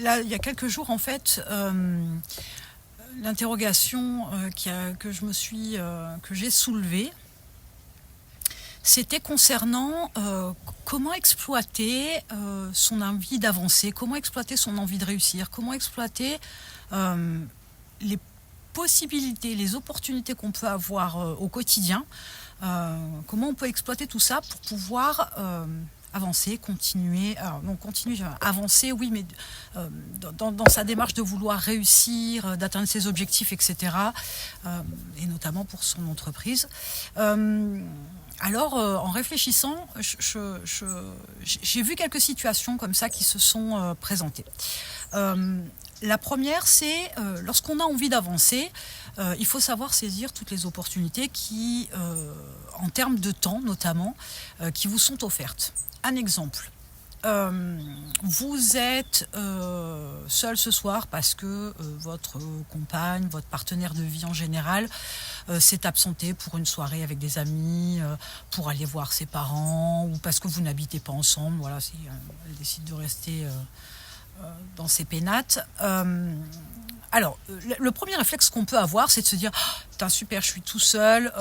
là, il y a quelques jours, en fait, l'interrogation que j'ai soulevée, c'était concernant comment exploiter son envie d'avancer, comment exploiter son envie de réussir, comment exploiter les possibilités, les opportunités qu'on peut avoir au quotidien, comment on peut exploiter tout ça pour pouvoir avancer, continuer, avancer, oui, mais dans sa démarche de vouloir réussir, d'atteindre ses objectifs, etc., et notamment pour son entreprise. Alors, en réfléchissant, j'ai vu quelques situations comme ça qui se sont présentées. La première, c'est lorsqu'on a envie d'avancer, il faut savoir saisir toutes les opportunités qui, en termes de temps notamment, qui vous sont offertes. Un exemple. Vous êtes seul ce soir parce que votre compagne, votre partenaire de vie en général s'est absenté pour une soirée avec des amis, pour aller voir ses parents, ou parce que vous n'habitez pas ensemble. Voilà, si elle décide de rester dans ses pénates. Alors, le premier réflexe qu'on peut avoir, c'est de se dire putain, super, je suis tout seul,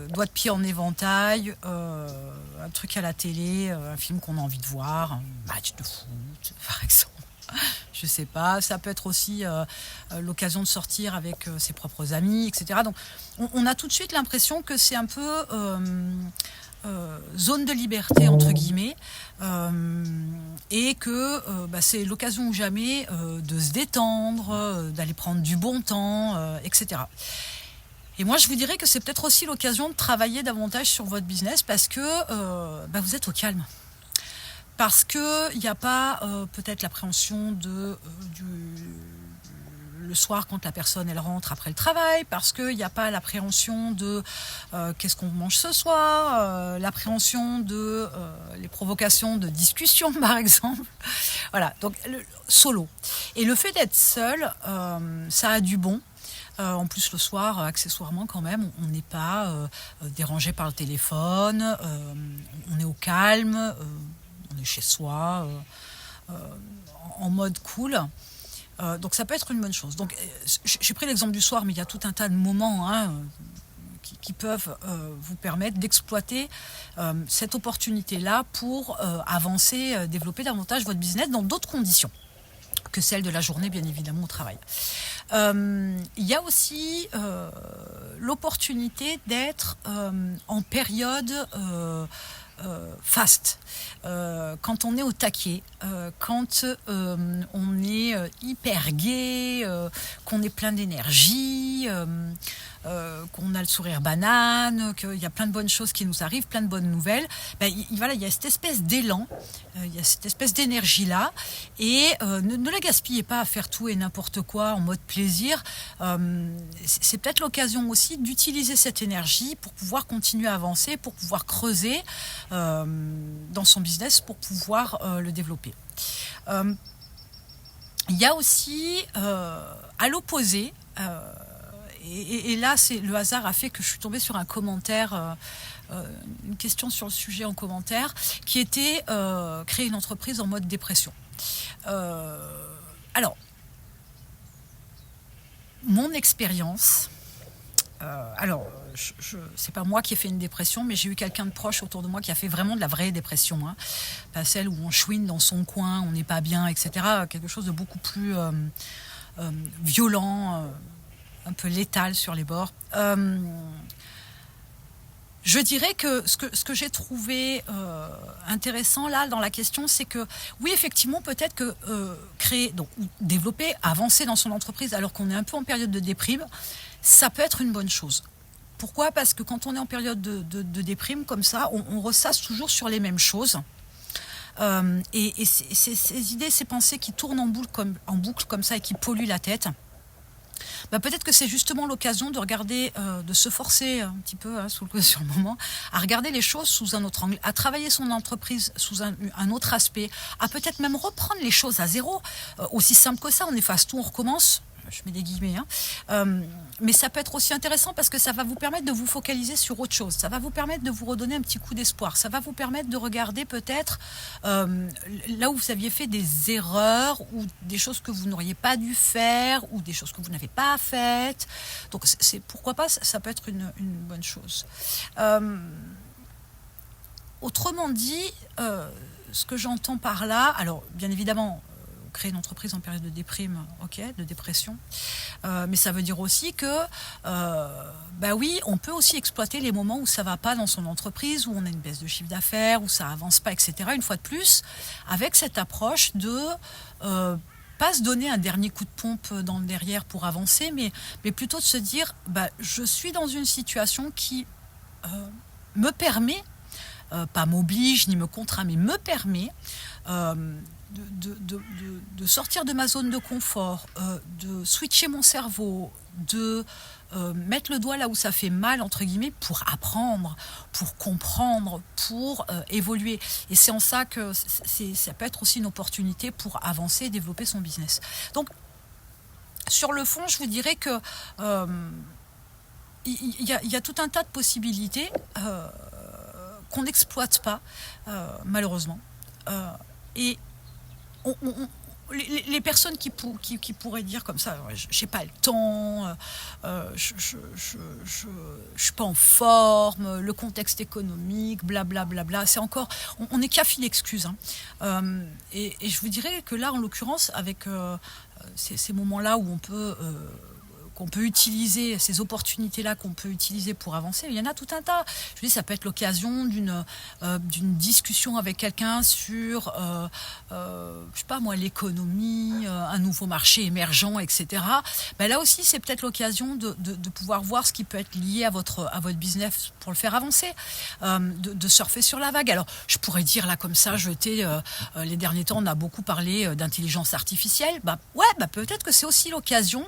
doigt de pied en éventail, un truc à la télé, un film qu'on a envie de voir, un match de foot, par exemple. Je sais pas, ça peut être aussi l'occasion de sortir avec ses propres amis, etc. Donc, on a tout de suite l'impression que c'est un peu zone de liberté, entre guillemets, et que c'est l'occasion ou jamais de se détendre, d'aller prendre du bon temps, etc. Et moi, je vous dirais que c'est peut-être aussi l'occasion de travailler davantage sur votre business parce que vous êtes au calme. Parce qu'il n'y a pas peut-être l'appréhension le soir quand la personne elle rentre après le travail, parce qu'il n'y a pas l'appréhension de qu'est-ce qu'on mange ce soir, l'appréhension de les provocations de discussion par exemple. Voilà, donc solo. Et le fait d'être seul, ça a du bon. En plus, le soir, accessoirement, quand même, on n'est pas dérangé par le téléphone, on est au calme, on est chez soi, en mode cool. Donc ça peut être une bonne chose. Donc j'ai pris l'exemple du soir, mais il y a tout un tas de moments qui peuvent vous permettre d'exploiter cette opportunité-là pour avancer, développer davantage votre business dans d'autres conditions que celles de la journée, bien évidemment, au travail. Il y a aussi l'opportunité d'être en période fast, quand on est au taquet, quand on est hyper gai, qu'on est plein d'énergie, qu'on a le sourire banane, qu'il y a plein de bonnes choses qui nous arrivent, plein de bonnes nouvelles, il y a cette espèce d'élan, il y a cette espèce d'énergie-là, et ne la gaspillez pas à faire tout et n'importe quoi en mode plaisir. C'est peut-être l'occasion aussi d'utiliser cette énergie pour pouvoir continuer à avancer, pour pouvoir creuser dans son business, pour pouvoir le développer. Il y a aussi, à l'opposé, et là, le hasard a fait que je suis tombée sur un commentaire, une question sur le sujet en commentaire, qui était créer une entreprise en mode dépression. Alors, mon expérience, c'est pas moi qui ai fait une dépression, mais j'ai eu quelqu'un de proche autour de moi qui a fait vraiment de la vraie dépression, pas celle où on chouine dans son coin, on n'est pas bien, etc. Quelque chose de beaucoup plus violent, un peu létal sur les bords. Je dirais que ce que j'ai trouvé intéressant là dans la question, c'est que oui, effectivement, peut-être que créer, donc développer, avancer dans son entreprise alors qu'on est un peu en période de déprime, ça peut être une bonne chose. Pourquoi ? Parce que quand on est en période de déprime comme ça, on ressasse toujours sur les mêmes choses. Et ces idées, ces pensées qui tournent en boucle comme ça et qui polluent la tête, peut-être que c'est justement l'occasion de regarder, de se forcer un petit peu sur le moment, à regarder les choses sous un autre angle, à travailler son entreprise sous un autre aspect, à peut-être même reprendre les choses à zéro. Aussi simple que ça, on efface tout, on recommence. je mets des guillemets, hein. Mais ça peut être aussi intéressant parce que ça va vous permettre de vous focaliser sur autre chose. Ça va vous permettre de vous redonner un petit coup d'espoir. Ça va vous permettre de regarder peut-être là où vous aviez fait des erreurs ou des choses que vous n'auriez pas dû faire ou des choses que vous n'avez pas faites. Donc pourquoi pas, ça peut être une bonne chose. Autrement dit, ce que j'entends par là, alors bien évidemment, créer une entreprise en période de déprime, ok, de dépression, mais ça veut dire aussi que, oui, on peut aussi exploiter les moments où ça va pas dans son entreprise, où on a une baisse de chiffre d'affaires, où ça avance pas, etc. Une fois de plus, avec cette approche de pas se donner un dernier coup de pompe dans le derrière pour avancer, mais plutôt de se dire, je suis dans une situation qui me permet, pas m'oblige ni me contraint, mais me permet de sortir de ma zone de confort, de switcher mon cerveau, de mettre le doigt là où ça fait mal, entre guillemets, pour apprendre, pour comprendre, pour évoluer. Et c'est en ça que ça peut être aussi une opportunité pour avancer et développer son business. Donc, sur le fond, je vous dirais que il y a tout un tas de possibilités qu'on n'exploite pas, malheureusement. Et les personnes qui pourraient dire comme ça, j'ai pas le temps, je suis pas en forme, le contexte économique, blablabla, c'est encore, on n'est qu'à fil d'excuses. Hein. Et je vous dirais que là, en l'occurrence, avec ces moments-là où qu'on peut utiliser, ces opportunités-là qu'on peut utiliser pour avancer, il y en a tout un tas. Je dis, ça peut être l'occasion d'une discussion avec quelqu'un sur, je sais pas moi, l'économie, un nouveau marché émergent, etc. Là aussi, c'est peut-être l'occasion de pouvoir voir ce qui peut être lié à votre business pour le faire avancer, de surfer sur la vague. Alors, je pourrais dire là comme ça, les derniers temps, on a beaucoup parlé d'intelligence artificielle. Peut-être que c'est aussi l'occasion.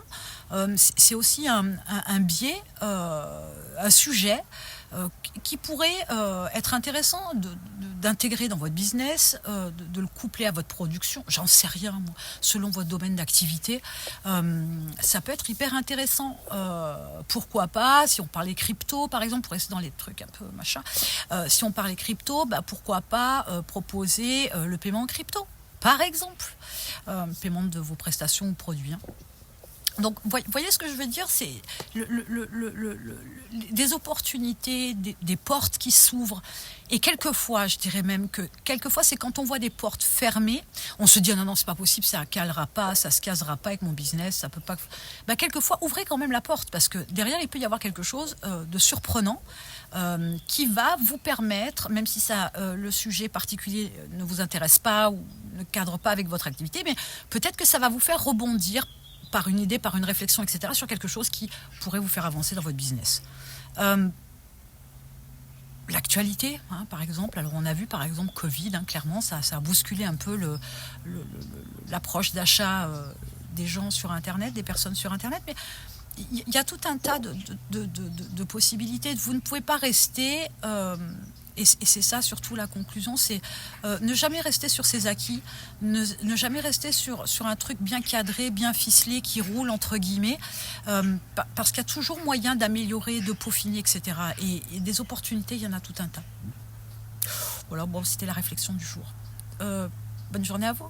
C'est aussi un biais, un sujet qui pourrait être intéressant d'intégrer dans votre business, de le coupler à votre production. J'en sais rien, moi, selon votre domaine d'activité. Ça peut être hyper intéressant. Pourquoi pas, si on parlait crypto, par exemple, pour rester dans les trucs un peu machin, si on parlait crypto, pourquoi pas proposer le paiement en crypto, par exemple, paiement de vos prestations ou produits. Hein. Donc, voyez ce que je veux dire, c'est des opportunités, des portes qui s'ouvrent. Et quelquefois, je dirais même que quelquefois, c'est quand on voit des portes fermées, on se dit non, c'est pas possible, ça calera pas, ça se casera pas avec mon business, ça peut pas. Quelquefois, ouvrez quand même la porte parce que derrière, il peut y avoir quelque chose de surprenant. Qui va vous permettre, même si le sujet particulier ne vous intéresse pas ou ne cadre pas avec votre activité, mais peut-être que ça va vous faire rebondir par une idée, par une réflexion, etc., sur quelque chose qui pourrait vous faire avancer dans votre business. L'actualité, hein, par exemple, alors on a vu par exemple Covid, hein, clairement, ça a bousculé un peu l'approche d'achat des gens sur Internet, des personnes sur Internet, mais il y a tout un tas de possibilités. Vous ne pouvez pas rester... et c'est ça surtout la conclusion, c'est ne jamais rester sur ses acquis, ne jamais rester sur un truc bien cadré, bien ficelé, qui roule entre guillemets, parce qu'il y a toujours moyen d'améliorer, de peaufiner, etc. Et des opportunités, il y en a tout un tas. Voilà, c'était la réflexion du jour. Bonne journée à vous.